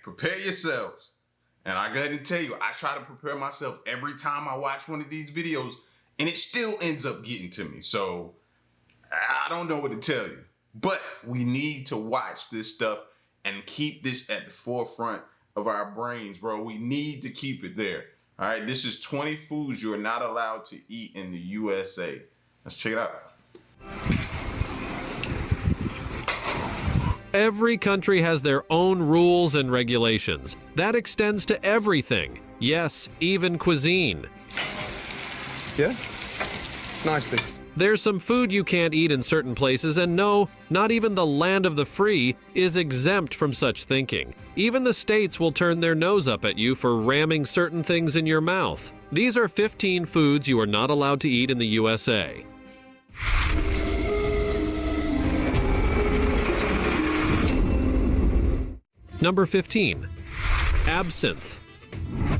Prepare yourselves. And I go ahead and tell you, I try to prepare myself every time I watch one of these videos, and it still ends up getting to me. So I don't know what to tell you, but we need to watch this stuff and keep this at the forefront of our brains, bro. We need to keep it there. All right, this is 20 foods you are not allowed to eat in the USA. Let's check it out. Every country has their own rules and regulations. That extends to everything. Yes, even cuisine. Yeah? Nicely. There's some food you can't eat in certain places, and no, not even the land of the free is exempt from such thinking. Even the states will turn their nose up at you for ramming certain things in your mouth. These are 15 foods you are not allowed to eat in the USA. Number 15. Absinthe.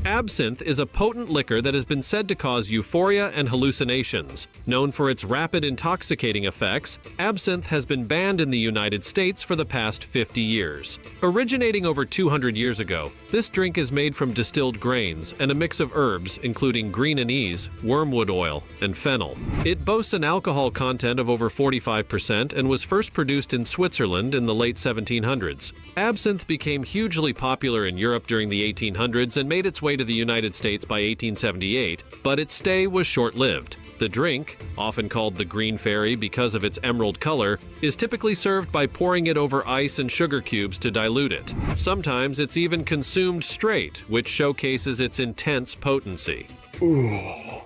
Absinthe is a potent liquor that has been said to cause euphoria and hallucinations. Known for its rapid intoxicating effects, absinthe has been banned in the United States for the past 50 years. Originating over 200 years ago, this drink is made from distilled grains and a mix of herbs, including green anise, wormwood oil, and fennel. It boasts an alcohol content of over 45% and was first produced in Switzerland in the late 1700s. Absinthe became hugely popular in Europe during the 1800s and made its way to the United States by 1878, but its stay was short-lived. The drink, often called the Green Fairy because of its emerald color, is typically served by pouring it over ice and sugar cubes to dilute it. Sometimes it's even consumed straight, which showcases its intense potency. Ooh.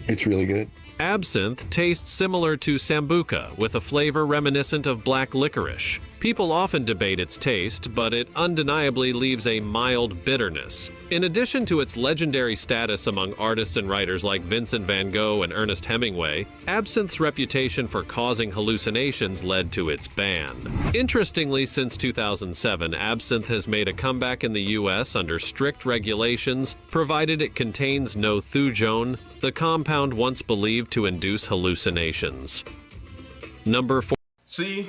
It's really good. Absinthe tastes similar to sambuca, with a flavor reminiscent of black licorice. People often debate its taste, but it undeniably leaves a mild bitterness. In addition to its legendary status among artists and writers like Vincent van Gogh and Ernest Hemingway, absinthe's reputation for causing hallucinations led to its ban. Interestingly, since 2007, absinthe has made a comeback in the US under strict regulations, provided it contains no thujone, the compound once believed to induce hallucinations. Number 4. See,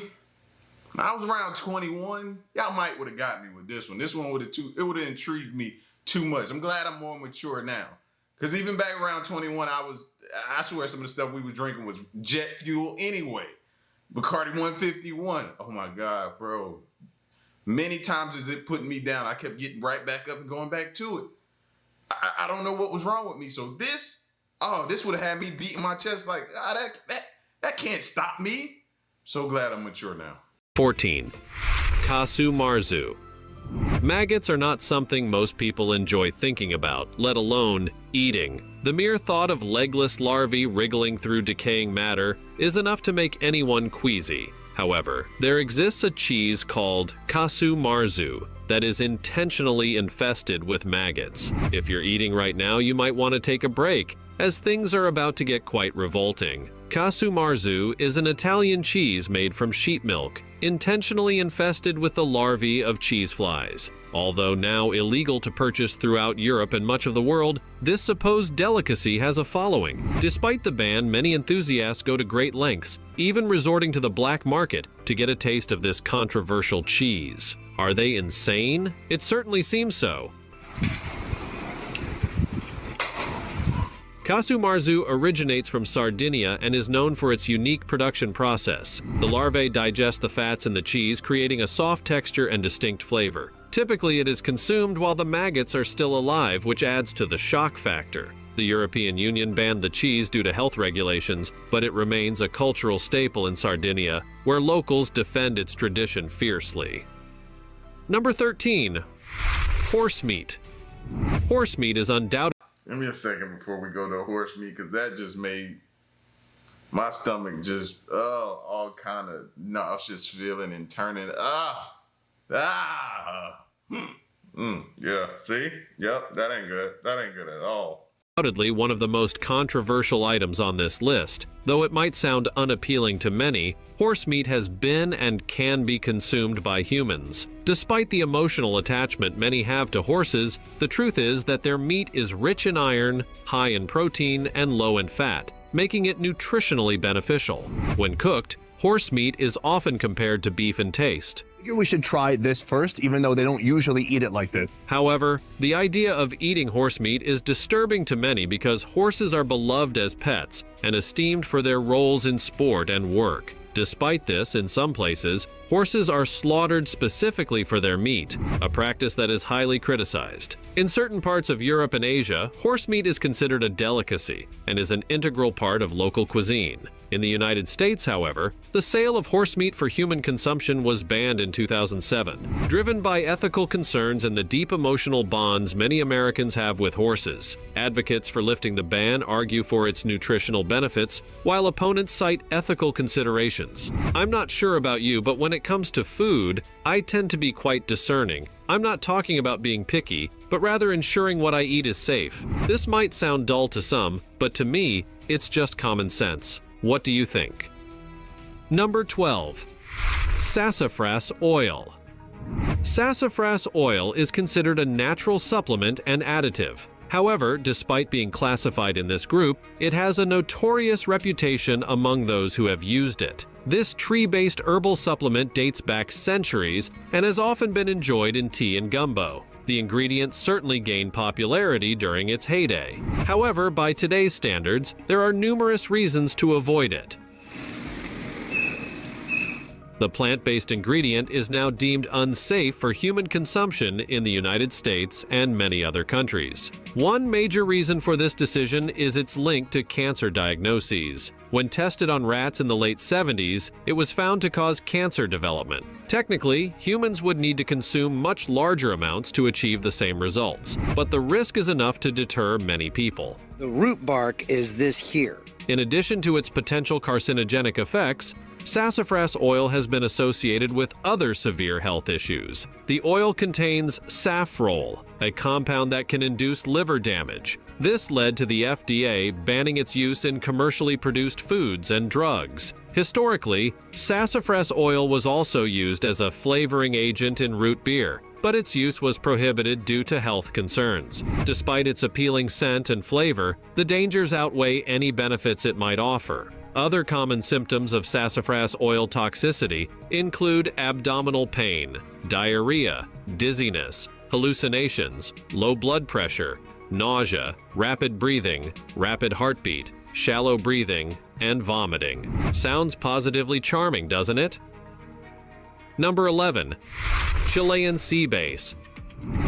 when I was around 21, y'all might would have got me with this one. This one would have intrigued me too much. I'm glad I'm more mature now. Because even back around 21, I swear some of the stuff we were drinking was jet fuel anyway. Bacardi 151. Oh my God, bro. Many times as it put me down, I kept getting right back up and going back to it. I don't know what was wrong with me. So this would have had me beating my chest like, that can't stop me. So glad I'm mature now. 14. Casu marzu. Maggots are not something most people enjoy thinking about, let alone eating. The mere thought of legless larvae wriggling through decaying matter is enough to make anyone queasy. However, there exists a cheese called casu marzu that is intentionally infested with maggots. If you're eating right now, you might want to take a break, as things are about to get quite revolting. Casu marzu is an Italian cheese made from sheep milk, intentionally infested with the larvae of cheese flies. Although now illegal to purchase throughout Europe and much of the world, this supposed delicacy has a following. Despite the ban, many enthusiasts go to great lengths, even resorting to the black market to get a taste of this controversial cheese. Are they insane? It certainly seems so. Casu marzu originates from Sardinia and is known for its unique production process. The larvae digest the fats in the cheese, creating a soft texture and distinct flavor. Typically, it is consumed while the maggots are still alive, which adds to the shock factor. The European Union banned the cheese due to health regulations, but it remains a cultural staple in Sardinia, where locals defend its tradition fiercely. Number 13. Horse meat. Horse meat is undoubtedly... Give me a second before we go to horse meat, because that just made my stomach just, all kind of nauseous feeling and turning, yeah, see? Yep, that ain't good. That ain't good at all. Undoubtedly one of the most controversial items on this list. Though it might sound unappealing to many, horse meat has been and can be consumed by humans. Despite the emotional attachment many have to horses, the truth is that their meat is rich in iron, high in protein, and low in fat, making it nutritionally beneficial. When cooked, horse meat is often compared to beef in taste. figure we should try this first, even though they don't usually eat it like this. However, the idea of eating horse meat is disturbing to many because horses are beloved as pets and esteemed for their roles in sport and work. Despite this, in some places, horses are slaughtered specifically for their meat, a practice that is highly criticized. In certain parts of Europe and Asia, horse meat is considered a delicacy and is an integral part of local cuisine. In the United States, however, the sale of horse meat for human consumption was banned in 2007, driven by ethical concerns and the deep emotional bonds many Americans have with horses. Advocates for lifting the ban argue for its nutritional benefits, while opponents cite ethical considerations. I'm not sure about you, but when it comes to food, I tend to be quite discerning. I'm not talking about being picky, but rather ensuring what I eat is safe. This might sound dull to some, but to me, it's just common sense. What do you think? Number 12. Sassafras oil. Sassafras oil is considered a natural supplement and additive. However, despite being classified in this group, it has a notorious reputation among those who have used it. This tree-based herbal supplement dates back centuries and has often been enjoyed in tea and gumbo. The ingredient certainly gained popularity during its heyday. However, by today's standards, there are numerous reasons to avoid it. The plant-based ingredient is now deemed unsafe for human consumption in the United States and many other countries. One major reason for this decision is its link to cancer diagnoses. When tested on rats in the late 70s, it was found to cause cancer development. Technically, humans would need to consume much larger amounts to achieve the same results, but the risk is enough to deter many people. The root bark is this here. In addition to its potential carcinogenic effects, sassafras oil has been associated with other severe health issues. The oil contains safrole, a compound that can induce liver damage. This led to the FDA banning its use in commercially produced foods and drugs. Historically, sassafras oil was also used as a flavoring agent in root beer, but its use was prohibited due to health concerns. Despite its appealing scent and flavor, the dangers outweigh any benefits it might offer. Other common symptoms of sassafras oil toxicity include abdominal pain, diarrhea, dizziness, hallucinations, low blood pressure, nausea, rapid breathing, rapid heartbeat, shallow breathing, and vomiting. Sounds positively charming, doesn't it? Number 11. Chilean sea bass.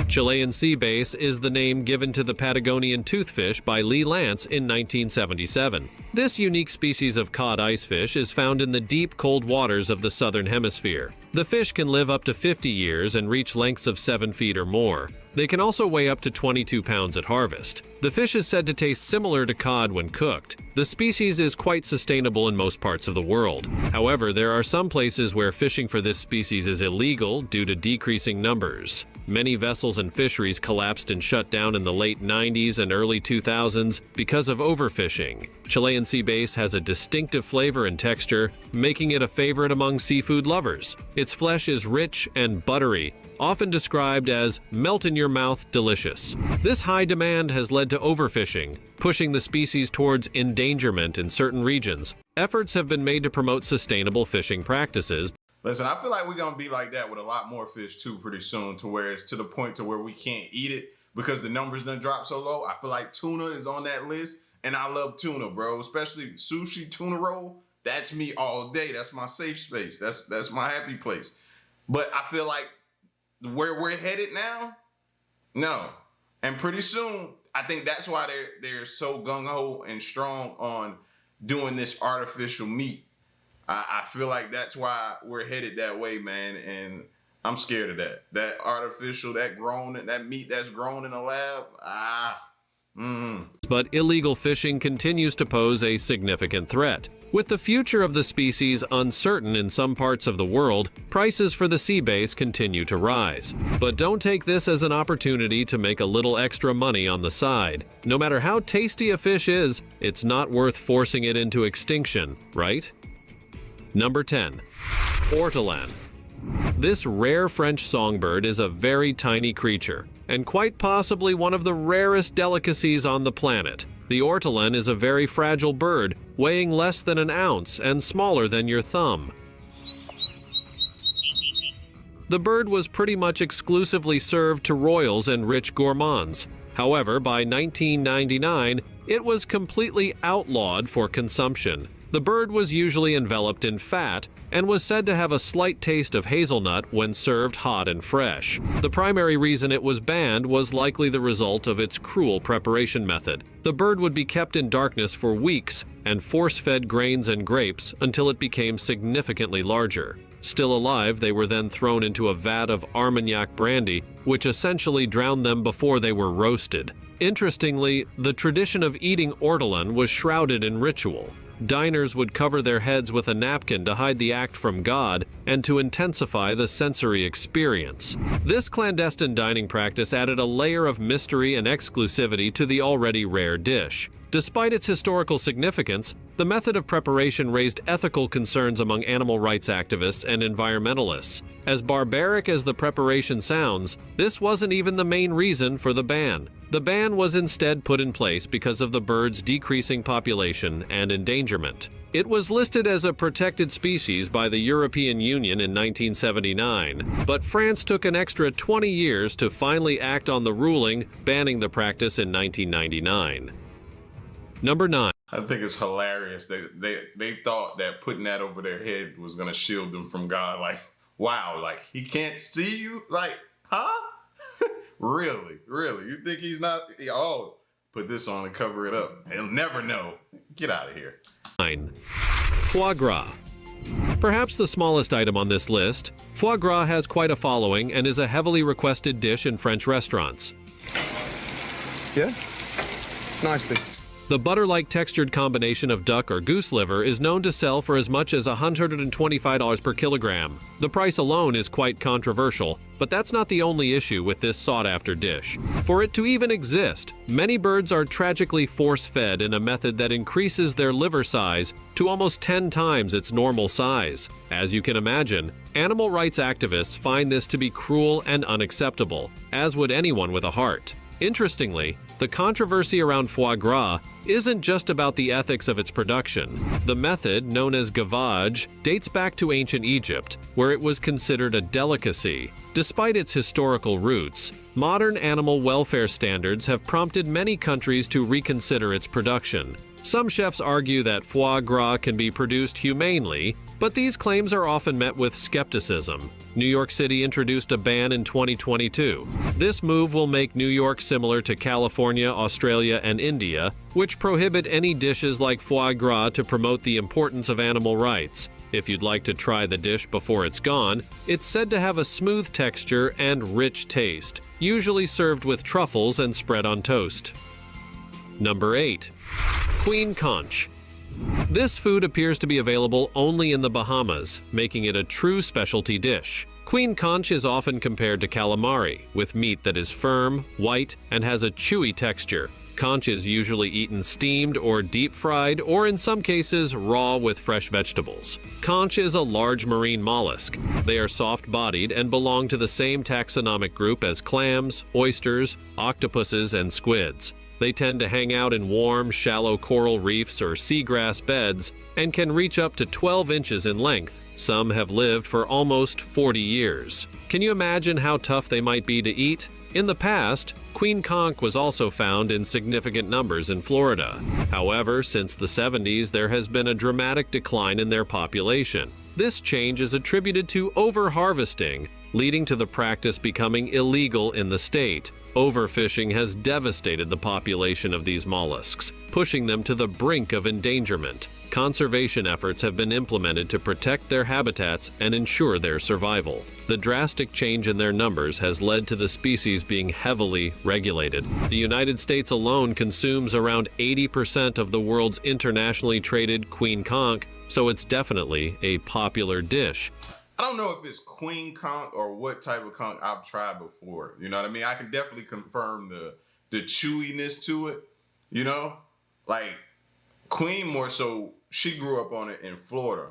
Chilean sea bass is the name given to the Patagonian toothfish by Lee Lance in 1977. This unique species of cod icefish is found in the deep, cold waters of the southern hemisphere. The fish can live up to 50 years and reach lengths of 7 feet or more. They can also weigh up to 22 pounds at harvest. The fish is said to taste similar to cod when cooked. The species is quite sustainable in most parts of the world. However, there are some places where fishing for this species is illegal due to decreasing numbers. Many vessels and fisheries collapsed and shut down in the late 90s and early 2000s because of overfishing. Chilean sea bass has a distinctive flavor and texture, making it a favorite among seafood lovers. Its flesh is rich and buttery, often described as melt-in-your-mouth delicious. This high demand has led to overfishing, pushing the species towards endangerment in certain regions. Efforts have been made to promote sustainable fishing practices. Listen, I feel like we're going to be like that with a lot more fish too pretty soon, to where it's to the point to where we can't eat it because the numbers done dropped so low. I feel like tuna is on that list, and I love tuna, bro, especially sushi tuna roll. That's me all day. That's my safe space. That's my happy place. But I feel like where we're headed now, no. And pretty soon, I think that's why they're so gung-ho and strong on doing this artificial meat. I feel like that's why we're headed that way, man, and I'm scared of that. That artificial, that meat that's grown in a lab, But illegal fishing continues to pose a significant threat. With the future of the species uncertain in some parts of the world, prices for the sea bass continue to rise. But don't take this as an opportunity to make a little extra money on the side. No matter how tasty a fish is, it's not worth forcing it into extinction, right? Number 10. Ortolan. This rare French songbird is a very tiny creature, and quite possibly one of the rarest delicacies on the planet. The ortolan is a very fragile bird, weighing less than an ounce and smaller than your thumb. the bird was pretty much exclusively served to royals and rich gourmands. However, by 1999, it was completely outlawed for consumption. The bird was usually enveloped in fat and was said to have a slight taste of hazelnut when served hot and fresh. The primary reason it was banned was likely the result of its cruel preparation method. The bird would be kept in darkness for weeks and force-fed grains and grapes until it became significantly larger. Still alive, they were then thrown into a vat of Armagnac brandy, which essentially drowned them before they were roasted. Interestingly, the tradition of eating ortolan was shrouded in ritual. Diners would cover their heads with a napkin to hide the act from God and to intensify the sensory experience. This clandestine dining practice added a layer of mystery and exclusivity to the already rare dish. Despite its historical significance, the method of preparation raised ethical concerns among animal rights activists and environmentalists. As barbaric as the preparation sounds, this wasn't even the main reason for the ban. The ban was instead put in place because of the bird's decreasing population and endangerment. It was listed as a protected species by the European Union in 1979, but France took an extra 20 years to finally act on the ruling, banning the practice in 1999. Number 9. I think it's hilarious. They thought that putting that over their head was gonna shield them from God. Like, wow, like he can't see you? Like, huh? Really? You think he's not? Oh, put this on and cover it up. He'll never know. Get out of here. 9. Foie gras. Perhaps the smallest item on this list, foie gras has quite a following and is a heavily requested dish in French restaurants. Yeah? Nicely. The butter-like textured combination of duck or goose liver is known to sell for as much as $125 per kilogram. The price alone is quite controversial, but that's not the only issue with this sought-after dish. For it to even exist, many birds are tragically force-fed in a method that increases their liver size to almost 10 times its normal size. As you can imagine, animal rights activists find this to be cruel and unacceptable, as would anyone with a heart. Interestingly, the controversy around foie gras isn't just about the ethics of its production. The method, known as gavage, dates back to ancient Egypt, where it was considered a delicacy. Despite its historical roots, modern animal welfare standards have prompted many countries to reconsider its production. Some chefs argue that foie gras can be produced humanely, but these claims are often met with skepticism. New York City introduced a ban in 2022. This move will make New York similar to California, Australia, and India, which prohibit any dishes like foie gras to promote the importance of animal rights. If you'd like to try the dish before it's gone, it's said to have a smooth texture and rich taste, usually served with truffles and spread on toast. Number 8. Queen conch. This food appears to be available only in the Bahamas, making it a true specialty dish. Queen conch is often compared to calamari, with meat that is firm, white, and has a chewy texture. Conch is usually eaten steamed or deep-fried, or in some cases raw with fresh vegetables. Conch is a large marine mollusk. They are soft-bodied and belong to the same taxonomic group as clams, oysters, octopuses, and squids. They tend to hang out in warm, shallow coral reefs or seagrass beds and can reach up to 12 inches in length. Some have lived for almost 40 years. Can you imagine how tough they might be to eat? In the past, queen conch was also found in significant numbers in Florida. However, since the 70s, there has been a dramatic decline in their population. This change is attributed to over-harvesting, leading to the practice becoming illegal in the state. Overfishing has devastated the population of these mollusks, pushing them to the brink of endangerment. Conservation efforts have been implemented to protect their habitats and ensure their survival. The drastic change in their numbers has led to the species being heavily regulated. The United States alone consumes around 80% of the world's internationally traded queen conch, so it's definitely a popular dish. I don't know if it's queen conch or what type of conch I've tried before. You know what I mean? I can definitely confirm the chewiness to it. You know, like queen more so. She grew up on it in Florida.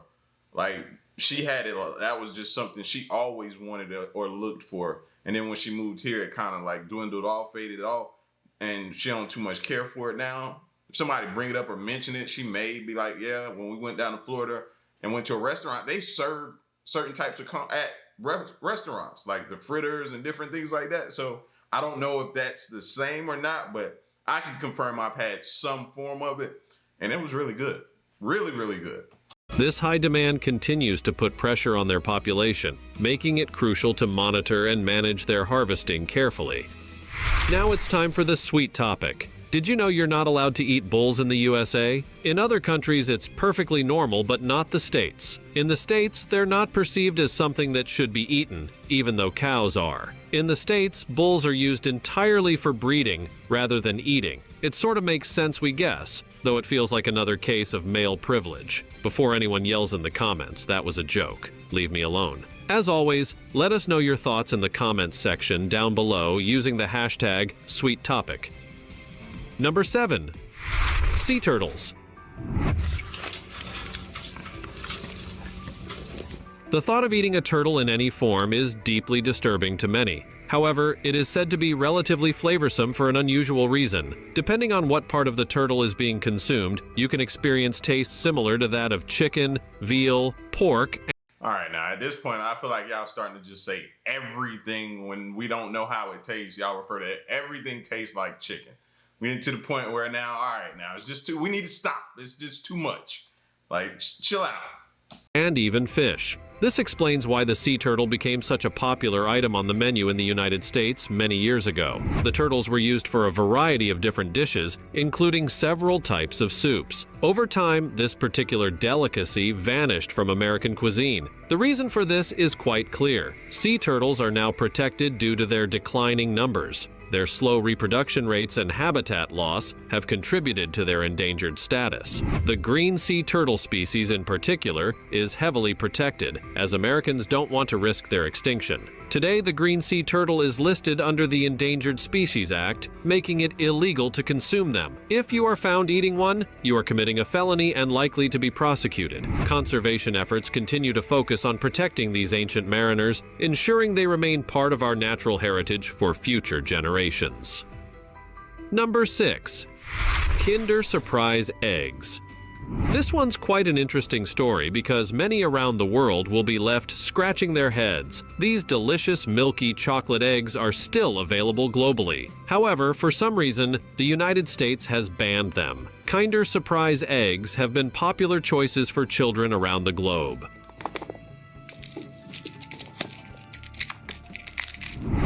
Like she had it. That was just something she always wanted or looked for. And then when she moved here, it kind of like dwindled off, faded off, and she don't too much care for it now. If somebody bring it up or mention it, she may be like, yeah. When we went down to Florida and went to a restaurant, they served certain types of conch at restaurants, like the fritters and different things like that. So I don't know if that's the same or not, but I can confirm I've had some form of it, and it was really good. Really, really good. This high demand continues to put pressure on their population, making it crucial to monitor and manage their harvesting carefully. Now it's time for the sweet topic. Did you know you're not allowed to eat bulls in the USA? In other countries, it's perfectly normal, but not the States. In the States, they're not perceived as something that should be eaten, even though cows are. In the States, bulls are used entirely for breeding rather than eating. It sort of makes sense, we guess, though it feels like another case of male privilege. Before anyone yells in the comments, that was a joke. Leave me alone. As always, let us know your thoughts in the comments section down below using the hashtag #SweetTopic. Number 7. Sea turtles. The thought of eating a turtle in any form is deeply disturbing to many. However, it is said to be relatively flavorsome for an unusual reason. Depending on what part of the turtle is being consumed, you can experience tastes similar to that of chicken, veal, pork. All right, now at this point, I feel like y'all starting to just say everything when we don't know how it tastes. Y'all refer to it, everything tastes like chicken. We get to the point where now, all right, now it's just we need to stop. It's just too much. Like, chill out. And even fish. This explains why the sea turtle became such a popular item on the menu in the United States many years ago. The turtles were used for a variety of different dishes, including several types of soups. Over time, this particular delicacy vanished from American cuisine. The reason for this is quite clear. Sea turtles are now protected due to their declining numbers. Their slow reproduction rates and habitat loss have contributed to their endangered status. The green sea turtle species in particular is heavily protected, as Americans don't want to risk their extinction. Today, the green sea turtle is listed under the Endangered Species Act, making it illegal to consume them. If you are found eating one, you are committing a felony and likely to be prosecuted. Conservation efforts continue to focus on protecting these ancient mariners, ensuring they remain part of our natural heritage for future generations. Number 6. Kinder Surprise eggs. This one's quite an interesting story because many around the world will be left scratching their heads. These delicious milky chocolate eggs are still available globally. However, for some reason, the United States has banned them. Kinder Surprise eggs have been popular choices for children around the globe.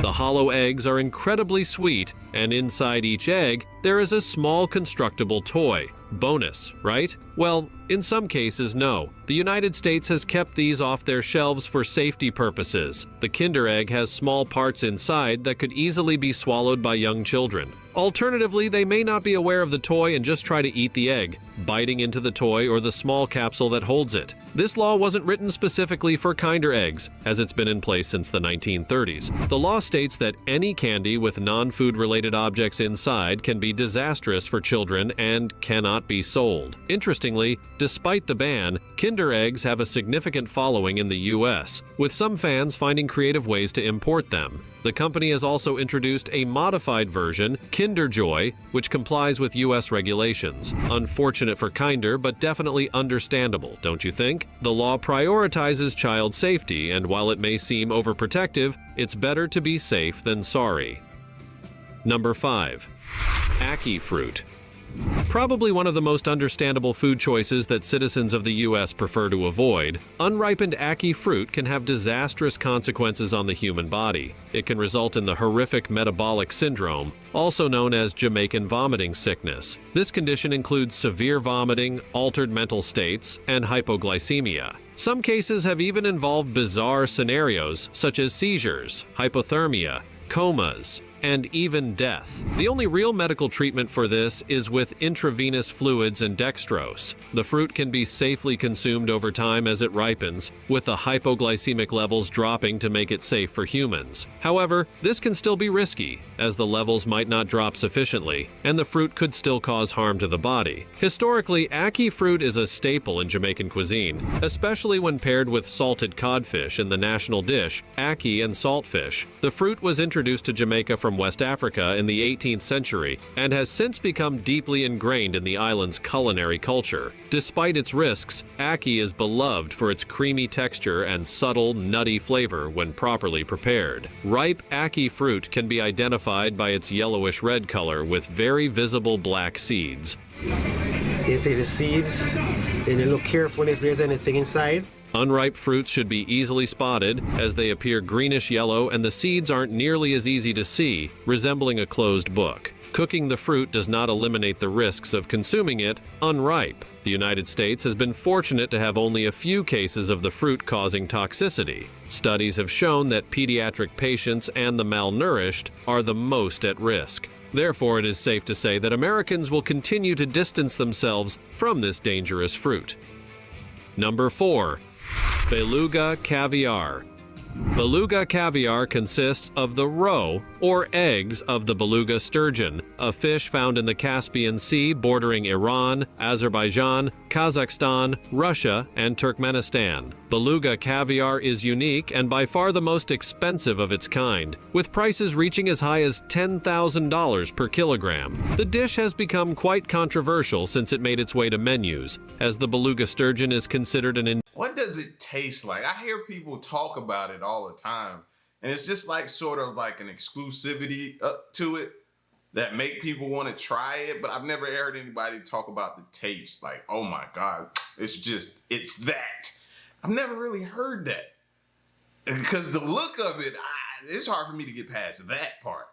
The hollow eggs are incredibly sweet, and inside each egg, there is a small constructible toy. Bonus, right? Well, in some cases, no. The United States has kept these off their shelves for safety purposes. The Kinder Egg has small parts inside that could easily be swallowed by young children. Alternatively, they may not be aware of the toy and just try to eat the egg, biting into the toy or the small capsule that holds it. This law wasn't written specifically for Kinder Eggs, as it's been in place since the 1930s. The law states that any candy with non-food related objects inside can be disastrous for children and cannot be sold. Interestingly, despite the ban, Kinder Eggs have a significant following in the US, with some fans finding creative ways to import them. The company has also introduced a modified version, Kinder Joy, which complies with US regulations. Unfortunate for Kinder, but definitely understandable, don't you think? The law prioritizes child safety, and while it may seem overprotective, it's better to be safe than sorry. Number 5. Ackee fruit. Probably one of the most understandable food choices that citizens of the US prefer to avoid, unripened ackee fruit can have disastrous consequences on the human body. It can result in the horrific metabolic syndrome, also known as Jamaican vomiting sickness. This condition includes severe vomiting, altered mental states, and hypoglycemia. Some cases have even involved bizarre scenarios such as seizures, hypothermia, comas, and even death. The only real medical treatment for this is with intravenous fluids and dextrose. The fruit can be safely consumed over time as it ripens, with the hypoglycemic levels dropping to make it safe for humans. However, this can still be risky, as the levels might not drop sufficiently, and the fruit could still cause harm to the body. Historically, ackee fruit is a staple in Jamaican cuisine, especially when paired with salted codfish in the national dish, ackee and saltfish. The fruit was introduced to Jamaica from from West Africa in the 18th century and has since become deeply ingrained in the island's culinary culture. Despite its risks, ackee is beloved for its creamy texture and subtle, nutty flavor when properly prepared. Ripe ackee fruit can be identified by its yellowish-red color with very visible black seeds. You take the seeds, then you look carefully if there's anything inside. Unripe fruits should be easily spotted, as they appear greenish-yellow and the seeds aren't nearly as easy to see, resembling a closed book. Cooking the fruit does not eliminate the risks of consuming it unripe. The United States has been fortunate to have only a few cases of the fruit causing toxicity. Studies have shown that pediatric patients and the malnourished are the most at risk. Therefore, it is safe to say that Americans will continue to distance themselves from this dangerous fruit. Number 4. Beluga caviar. Beluga caviar consists of the roe, or eggs, of the beluga sturgeon, a fish found in the Caspian Sea bordering Iran, Azerbaijan, Kazakhstan, Russia, and Turkmenistan. Beluga caviar is unique and by far the most expensive of its kind, with prices reaching as high as $10,000 per kilogram. The dish has become quite controversial since it made its way to menus, as the beluga sturgeon is considered an What does it taste like? I hear people talk about it all the time, and it's just like sort of like an exclusivity to it that make people want to try it, but I've never heard anybody talk about the taste. Like, oh my God, it's that. I've never really heard that. Because the look of it, it's hard for me to get past that part.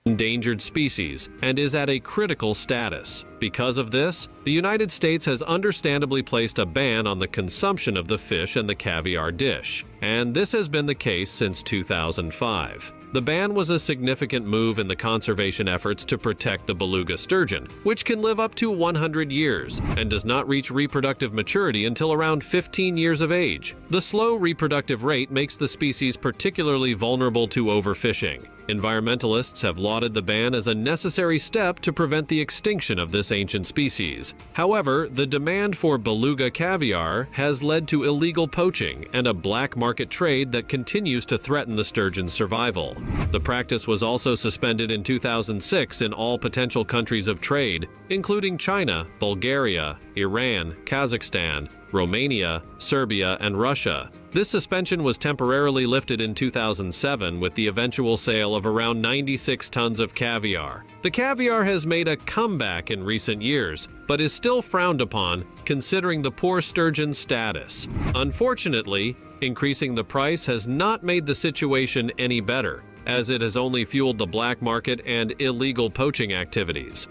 Endangered species and is at a critical status. Because of this, the United States has understandably placed a ban on the consumption of the fish and the caviar dish, and this has been the case since 2005. The ban was a significant move in the conservation efforts to protect the beluga sturgeon, which can live up to 100 years and does not reach reproductive maturity until around 15 years of age. The slow reproductive rate makes the species particularly vulnerable to overfishing. Environmentalists have lauded the ban as a necessary step to prevent the extinction of this ancient species. However, the demand for beluga caviar has led to illegal poaching and a black market trade that continues to threaten the sturgeon's survival. The practice was also suspended in 2006 in all potential countries of trade, including China, Bulgaria, Iran, Kazakhstan, Romania, Serbia, and Russia. This suspension was temporarily lifted in 2007 with the eventual sale of around 96 tons of caviar. The caviar has made a comeback in recent years, but is still frowned upon considering the poor sturgeon's status. Unfortunately, increasing the price has not made the situation any better, as it has only fueled the black market and illegal poaching activities.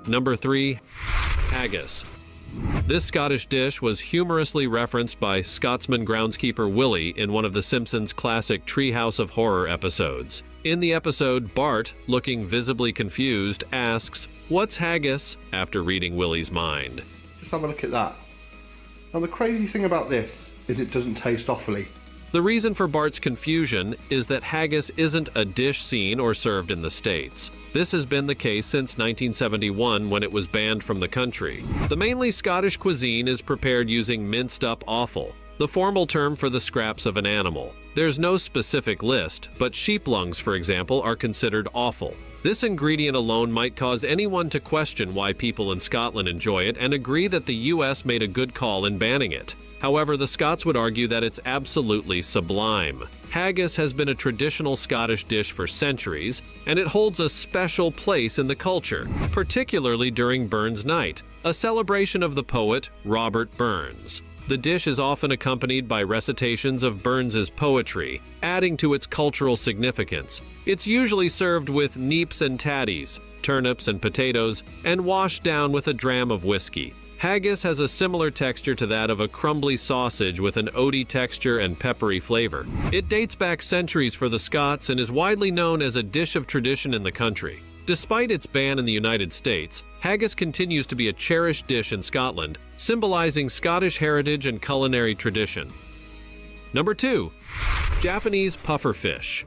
Number 3. Haggis. This Scottish dish was humorously referenced by Scotsman groundskeeper Willie in one of The Simpsons' classic Treehouse of Horror episodes. In the episode, Bart, looking visibly confused, asks, "What's haggis?" after reading Willie's mind. Just have a look at that. Now the crazy thing about this is it doesn't taste awfully. The reason for Bart's confusion is that haggis isn't a dish seen or served in the States. This has been the case since 1971 when it was banned from the country. The mainly Scottish cuisine is prepared using minced-up offal, the formal term for the scraps of an animal. There's no specific list, but sheep lungs, for example, are considered offal. This ingredient alone might cause anyone to question why people in Scotland enjoy it and agree that the US made a good call in banning it. However, the Scots would argue that it's absolutely sublime. Haggis has been a traditional Scottish dish for centuries, and it holds a special place in the culture, particularly during Burns Night, a celebration of the poet Robert Burns. The dish is often accompanied by recitations of Burns's poetry, adding to its cultural significance. It's usually served with neeps and tatties, turnips and potatoes, and washed down with a dram of whiskey. Haggis has a similar texture to that of a crumbly sausage with an oaty texture and peppery flavor. It dates back centuries for the Scots and is widely known as a dish of tradition in the country. Despite its ban in the United States, haggis continues to be a cherished dish in Scotland, symbolizing Scottish heritage and culinary tradition. Number 2. Japanese pufferfish.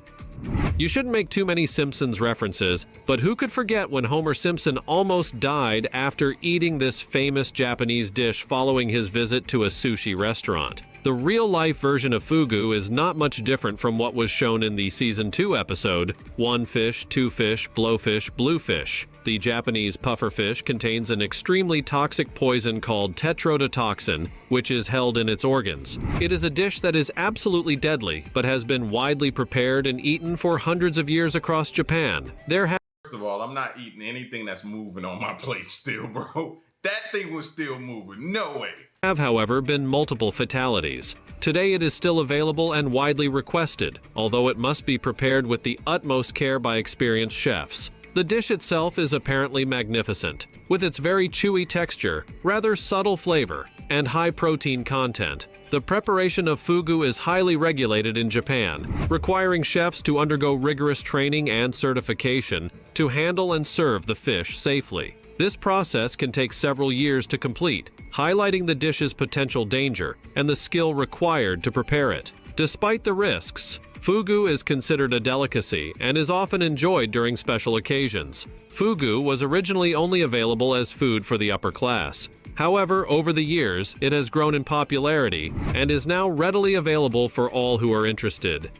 You shouldn't make too many Simpsons references, but who could forget when Homer Simpson almost died after eating this famous Japanese dish following his visit to a sushi restaurant? The real-life version of fugu is not much different from what was shown in the Season 2 episode, One Fish, Two Fish, Blowfish, Bluefish. The Japanese pufferfish contains an extremely toxic poison called tetrodotoxin, which is held in its organs. It is a dish that is absolutely deadly, but has been widely prepared and eaten for hundreds of years across Japan. First of all, I'm not eating anything that's moving on my plate still, bro. That thing was still moving. No way. Have, however, been multiple fatalities. Today it is still available and widely requested, although it must be prepared with the utmost care by experienced chefs. The dish itself is apparently magnificent, with its very chewy texture, rather subtle flavor, and high protein content. The preparation of fugu is highly regulated in Japan, requiring chefs to undergo rigorous training and certification to handle and serve the fish safely. This process can take several years to complete, highlighting the dish's potential danger and the skill required to prepare it. Despite the risks, fugu is considered a delicacy and is often enjoyed during special occasions. Fugu was originally only available as food for the upper class. However, over the years, it has grown in popularity and is now readily available for all who are interested.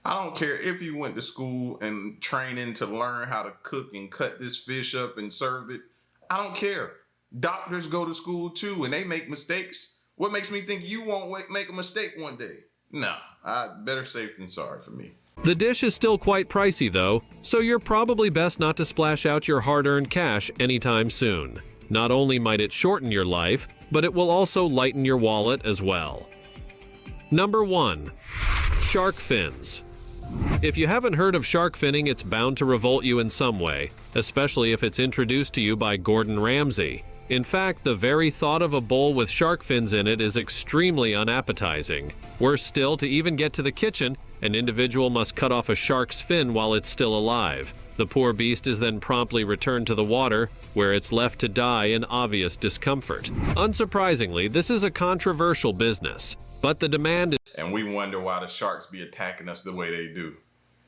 I don't care if you went to school and training to learn how to cook and cut this fish up and serve it. I don't care. Doctors go to school too and they make mistakes. What makes me think you won't make a mistake one day? Nah, better safe than sorry for me. The dish is still quite pricey though, so you're probably best not to splash out your hard-earned cash anytime soon. Not only might it shorten your life, but it will also lighten your wallet as well. Number 1. Shark fins. If you haven't heard of shark finning, it's bound to revolt you in some way, especially if it's introduced to you by Gordon Ramsay. In fact, the very thought of a bowl with shark fins in it is extremely unappetizing. Worse still, to even get to the kitchen, an individual must cut off a shark's fin while it's still alive. The poor beast is then promptly returned to the water, where it's left to die in obvious discomfort. Unsurprisingly, this is a controversial business, but the demand is... And we wonder why the sharks be attacking us the way they do.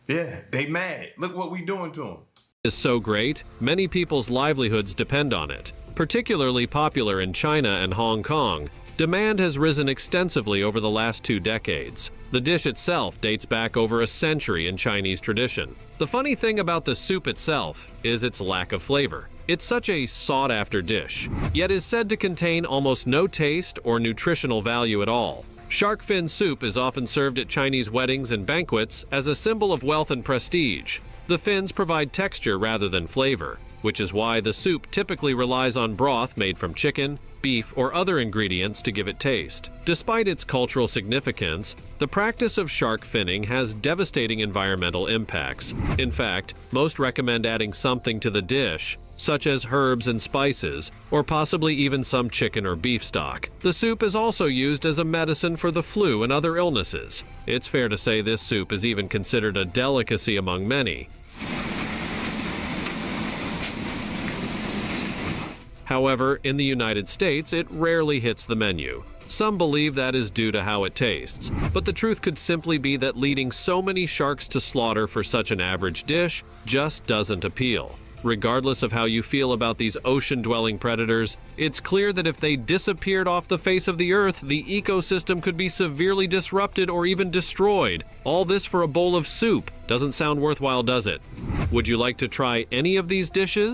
Yeah, they mad. Look what we doing to them. Is so great, many people's livelihoods depend on it. Particularly popular in China and Hong Kong, demand has risen extensively over the last 2 decades. The dish itself dates back over a century in Chinese tradition. The funny thing about the soup itself is its lack of flavor. It's such a sought-after dish, yet is said to contain almost no taste or nutritional value at all. Shark fin soup is often served at Chinese weddings and banquets as a symbol of wealth and prestige. The fins provide texture rather than flavor, which is why the soup typically relies on broth made from chicken, beef, or other ingredients to give it taste. Despite its cultural significance, the practice of shark finning has devastating environmental impacts. In fact, most recommend adding something to the dish, such as herbs and spices, or possibly even some chicken or beef stock. The soup is also used as a medicine for the flu and other illnesses. It's fair to say this soup is even considered a delicacy among many. However, in the United States, it rarely hits the menu. Some believe that is due to how it tastes, but the truth could simply be that leading so many sharks to slaughter for such an average dish just doesn't appeal. Regardless of how you feel about these ocean-dwelling predators, it's clear that if they disappeared off the face of the earth, the ecosystem could be severely disrupted or even destroyed. All this for a bowl of soup. Doesn't sound worthwhile, does it? Would you like to try any of these dishes?